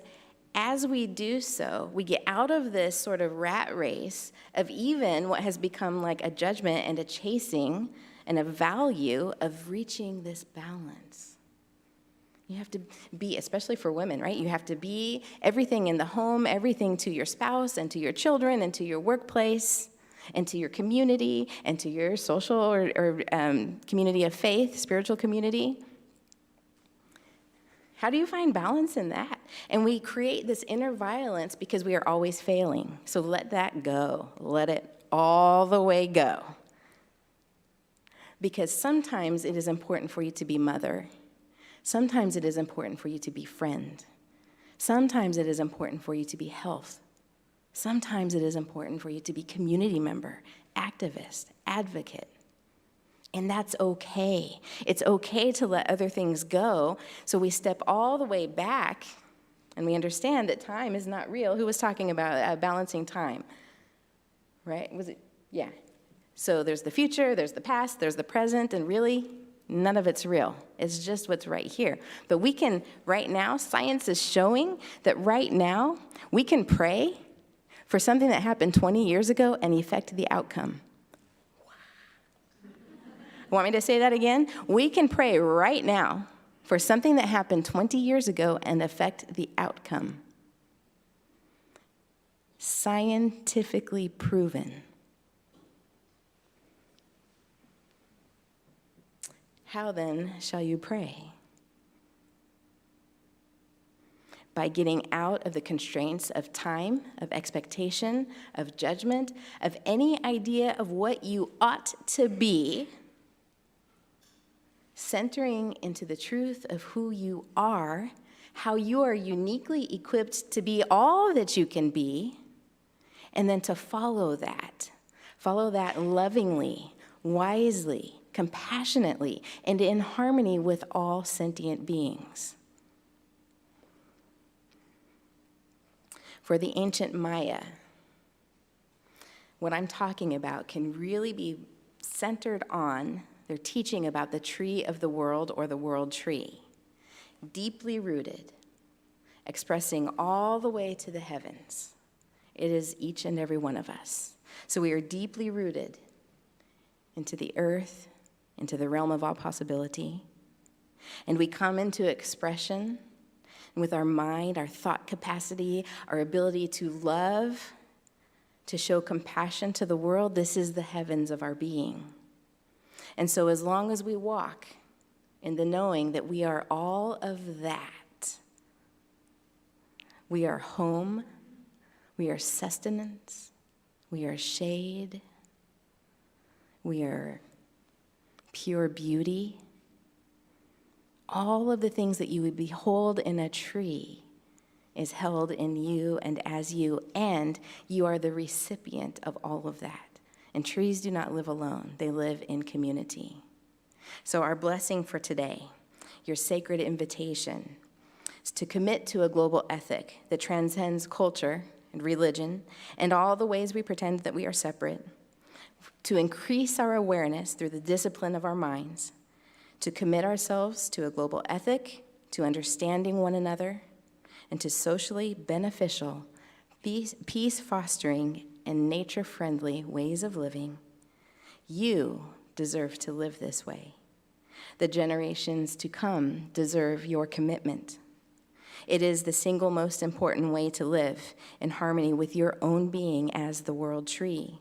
S4: as we do so, we get out of this sort of rat race of even what has become like a judgment and a chasing and a value of reaching this balance. You have to be, especially for women, right? You have to be everything in the home, everything to your spouse and to your children and to your workplace and to your community and to your social or community of faith, spiritual community. How do you find balance in that? And we create this inner violence because we are always failing. So let that go. Let it all the way go. Because sometimes it is important for you to be mother. Sometimes it is important for you to be friend. Sometimes it is important for you to be health. Sometimes it is important for you to be community member, activist, advocate. And that's okay. It's okay to let other things go. So we step all the way back and we understand that time is not real. Who was talking about balancing time? Right? Was it? Yeah. So there's the future, there's the past, there's the present, and really none of it's real. It's just what's right here. But we can, right now, science is showing that right now we can pray for something that happened 20 years ago and affect the outcome. Want me to say that again? We can pray right now for something that happened 20 years ago and affect the outcome. Scientifically proven. How then shall you pray? By getting out of the constraints of time, of expectation, of judgment, of any idea of what you ought to be, centering into the truth of who you are, how you are uniquely equipped to be all that you can be, and then to follow that lovingly, wisely, compassionately, and in harmony with all sentient beings. For the ancient Maya, what I'm talking about can really be centered on their teaching about the tree of the world or the world tree, deeply rooted, expressing all the way to the heavens. It is each and every one of us. So we are deeply rooted into the earth, into the realm of all possibility, and we come into expression with our mind, our thought capacity, our ability to love, to show compassion to the world. This is the heavens of our being. And so as long as we walk in the knowing that we are all of that, we are home, we are sustenance, we are shade, we are pure beauty, all of the things that you would behold in a tree is held in you and as you, and you are the recipient of all of that. And trees do not live alone. They live in community. So our blessing for today, your sacred invitation, is to commit to a global ethic that transcends culture and religion and all the ways we pretend that we are separate, to increase our awareness through the discipline of our minds, to commit ourselves to a global ethic, to understanding one another, and to socially beneficial, peace-fostering, and nature-friendly ways of living. You deserve to live this way. The generations to come deserve your commitment. It is the single most important way to live in harmony with your own being as the world tree,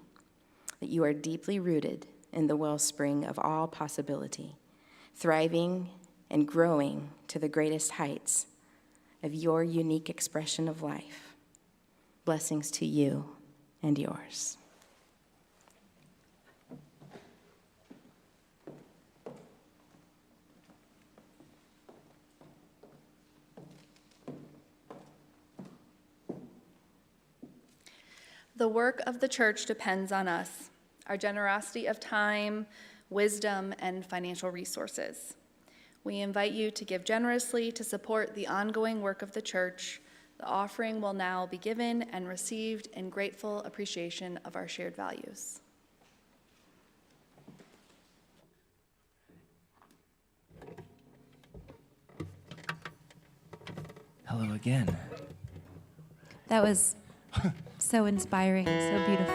S4: that you are deeply rooted in the wellspring of all possibility, thriving and growing to the greatest heights of your unique expression of life. Blessings to you and yours.
S1: The work of the church depends on us, our generosity of time, wisdom, and financial resources. We invite you to give generously to support the ongoing work of the church. The offering will now be given and received in grateful appreciation of our shared values.
S5: Hello again.
S7: That was so inspiring, so beautiful.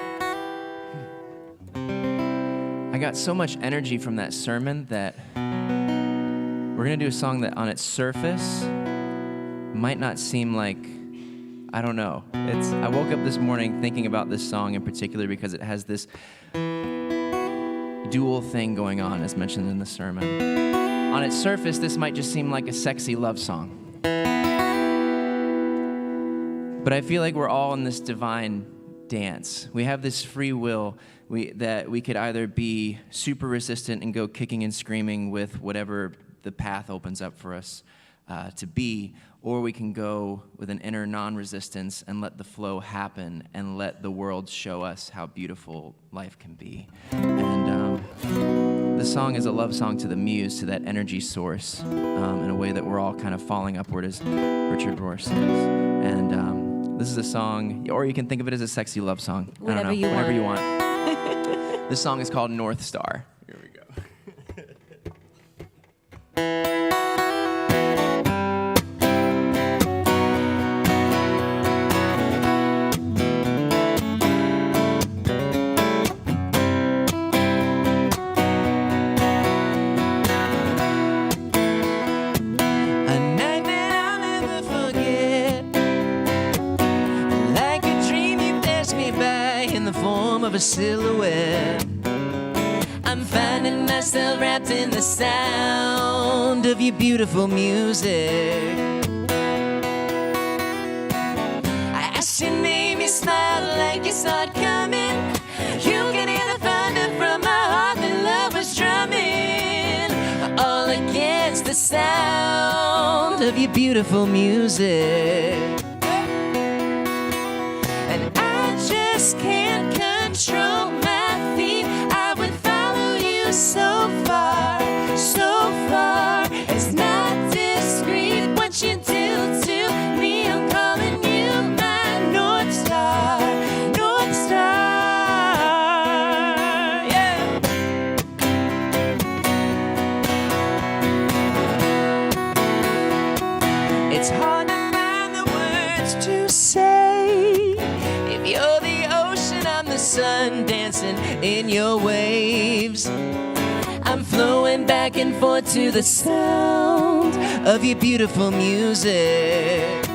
S5: I got so much energy from that sermon that we're going to do a song that on its surface might not seem like, I don't know. I woke up this morning thinking about this song in particular because it has this dual thing going on, as mentioned in the sermon. On its surface, this might just seem like a sexy love song. But I feel like we're all in this divine dance. We have this free will that we could either be super resistant and go kicking and screaming with whatever the path opens up for us to be, or we can go with an inner non-resistance and let the flow happen and let the world show us how beautiful life can be. And the song is a love song to the muse, to that energy source, in a way that we're all kind of falling upward, as Richard Rohr says. And this is a song, or you can think of it as a sexy love song.
S7: Whatever you
S5: whatever
S7: want.
S5: you want. This song is called North Star. Here we go.
S8: Of a silhouette, I'm finding myself wrapped in the sound of your beautiful music. I asked your name, you smiled like you saw it coming. You can hear the thunder from my heart, the love was drumming, all against the sound of your beautiful music. And I just can't control my feet. I would follow you so far, so far. It's not discreet what you do to me. I'm calling you my North Star, North Star, yeah. It's hard to find the words to say. If you're the ocean, I'm the sun dancing in your waves. I'm flowing back and forth to the sound of your beautiful music.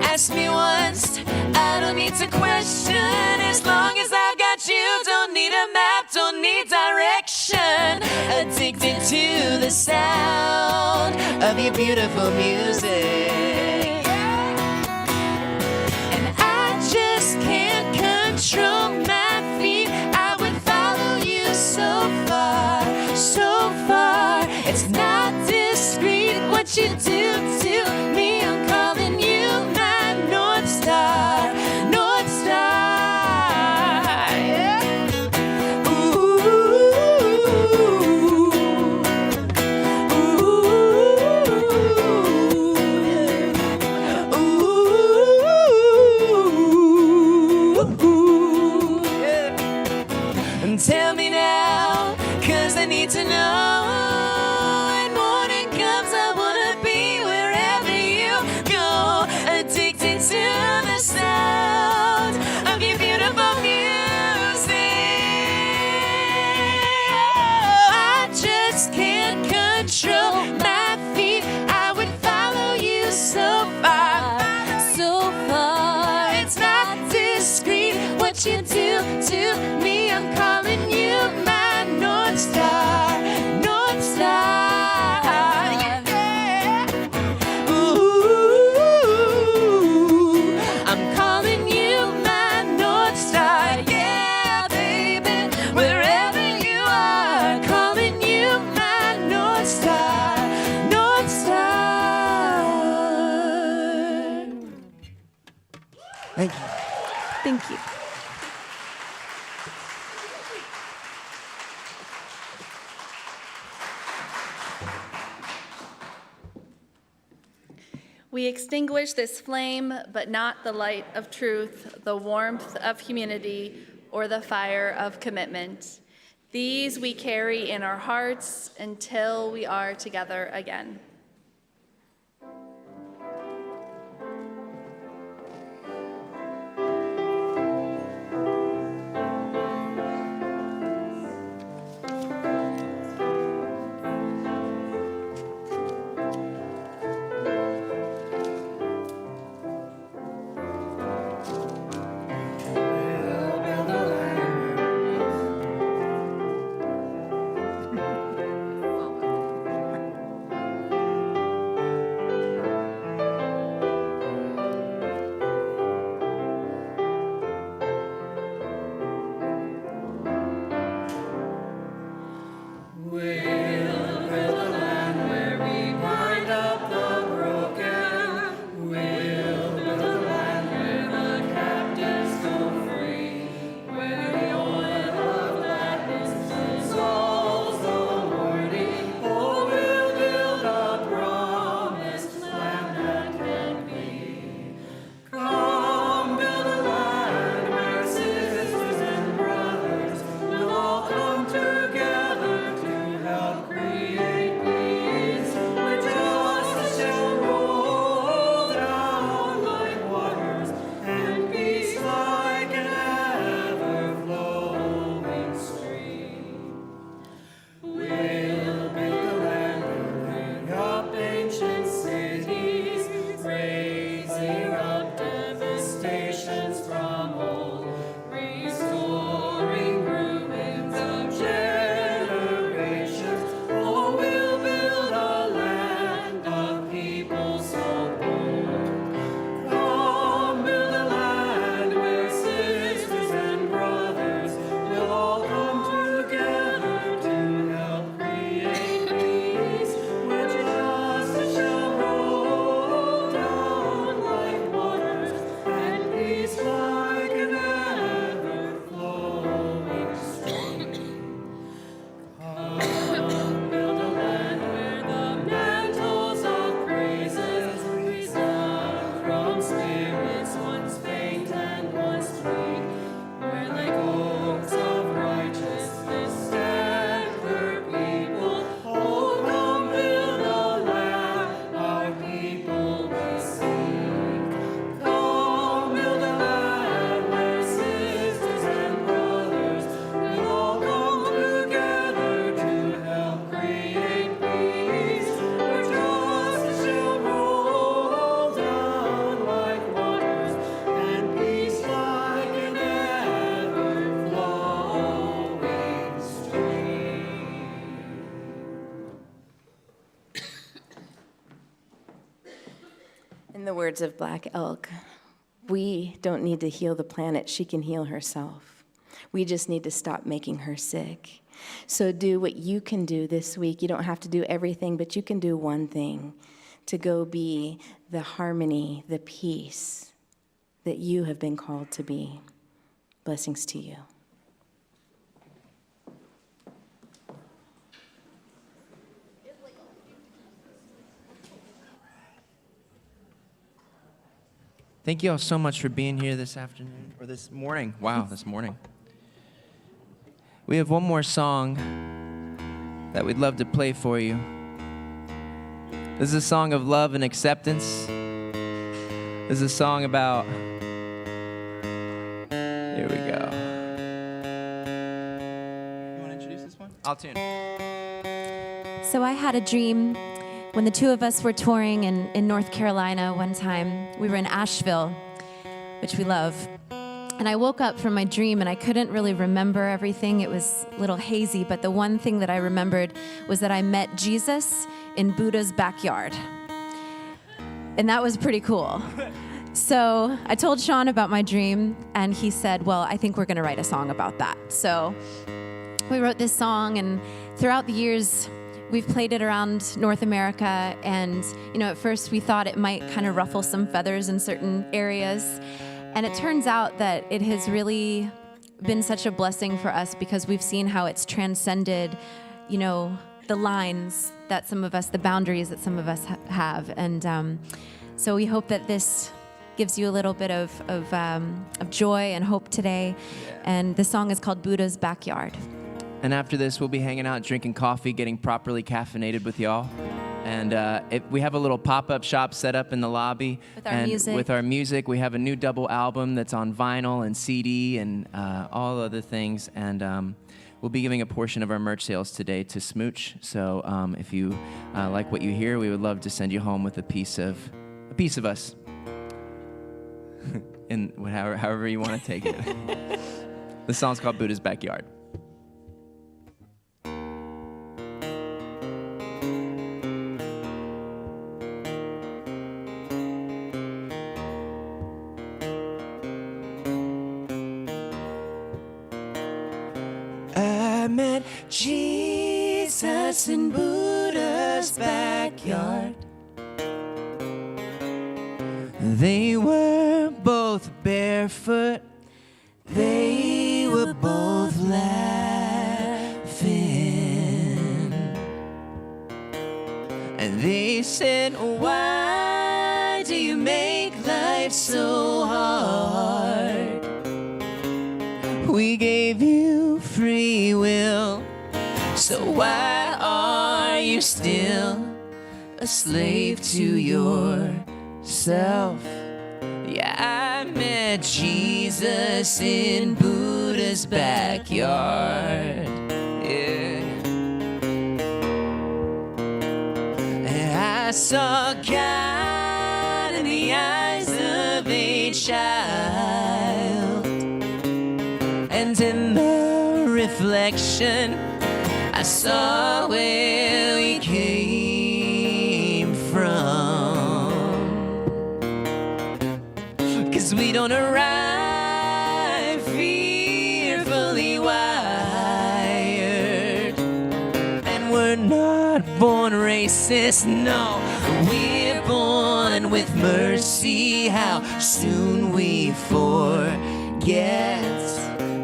S8: Ask me once, I don't need to question. As long as I've got you, don't need a map, don't need direction. Addicted to the sound of your beautiful music. And I just can't control my feet. I would follow you so far, so far. It's not discreet what you do to me. I'm calling you my North Star, North Star, yeah. Ooh, ooh, ooh, ooh. Thank you.
S7: Thank you.
S1: We extinguish this flame, but not the light of truth, the warmth of community, or the fire of commitment. These we carry in our hearts until we are together again.
S4: In the words of Black Elk, we don't need to heal the planet. She can heal herself. We just need to stop making her sick. So do what you can do this week. You don't have to do everything, but you can do one thing, to go be the harmony, the peace that you have been called to be. Blessings to you.
S5: Thank you all so much for being here this afternoon, or this morning. Wow, this morning. We have one more song that we'd love to play for you. This is a song of love and acceptance. This is a song about, here we go. You want to introduce this one? I'll tune.
S7: So I had a dream when the two of us were touring in North Carolina one time. We were in Asheville, which we love. And I woke up from my dream and I couldn't really remember everything. It was a little hazy, but the one thing that I remembered was that I met Jesus in Buddha's backyard. And that was pretty cool. So I told Sean about my dream and he said, well, I think we're gonna write a song about that. So we wrote this song, and throughout the years, we've played it around North America, and at first we thought it might kind of ruffle some feathers in certain areas. And it turns out that it has really been such a blessing for us because we've seen how it's transcended, the lines that some of us, the boundaries that some of us have. And so we hope that this gives you a little bit of joy and hope today. Yeah. And the song is called Buddha's Backyard.
S5: And after this, we'll be hanging out, drinking coffee, getting properly caffeinated with y'all. And we have a little pop-up shop set up in the lobby.
S7: With our music.
S5: With our music. We have a new double album that's on vinyl and CD and all other things. And we'll be giving a portion of our merch sales today to SMUUCh. So if you like what you hear, we would love to send you home with a piece of us. In however you want to take it. The song's called Buddha's Backyard.
S8: I met Jesus in Buddha's backyard. They were both barefoot. They were both laughing. And they said, why do you make life so hard? We gave you free will, so why are you still a slave to yourself? Yeah, I met Jesus in Buddha's backyard. Yeah. And I saw God in the eyes of a child, and in the reflection I saw where we came from. 'Cause we don't arrive fearfully wired, and we're not born racist, no. We're born with mercy. How soon we forget.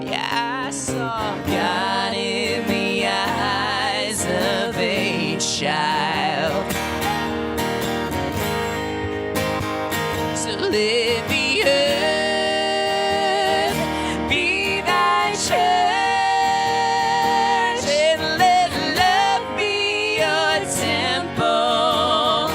S8: Yeah, I saw God in the eyes of a child. So let the earth be thy church, and let love be your temple.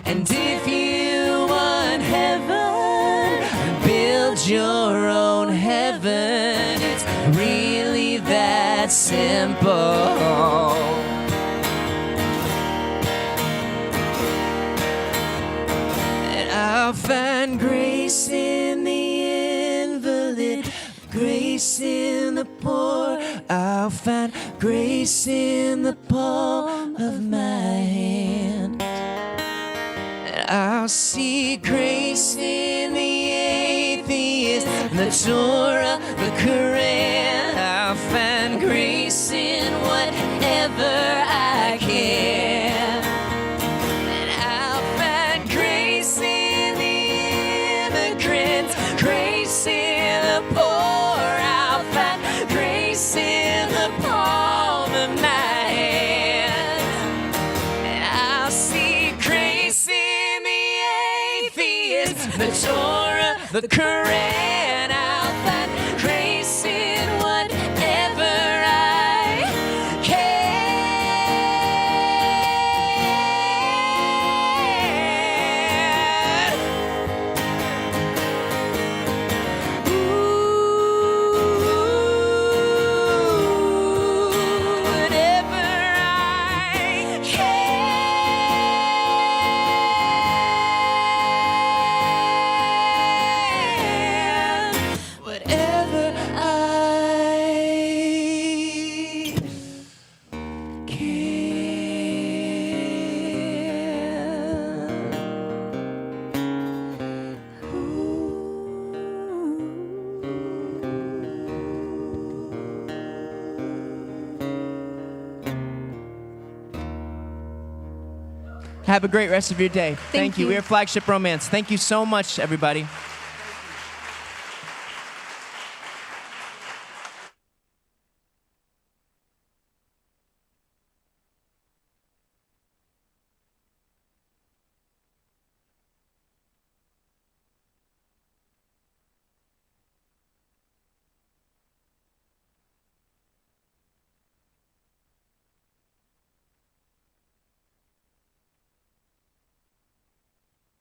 S8: And if you want heaven, build your own heaven. It's really that simple. And I'll find grace in the invalid, grace in the poor. I'll find grace in the palm of my hand. And I'll see grace in the atheist, the Torah, the Quran. I'll find grace in whatever I can. And I'll find grace in the immigrant, grace in the poor. I'll find grace in the palm of my hand. And I'll see grace in the atheist, the Torah, the Quran. I'll find grace in whatever I can. Ooh, whatever I can.
S5: Have a great rest of your day.
S1: Thank
S5: you.
S1: you.
S5: We are Flagship Romance. Thank you so much, everybody.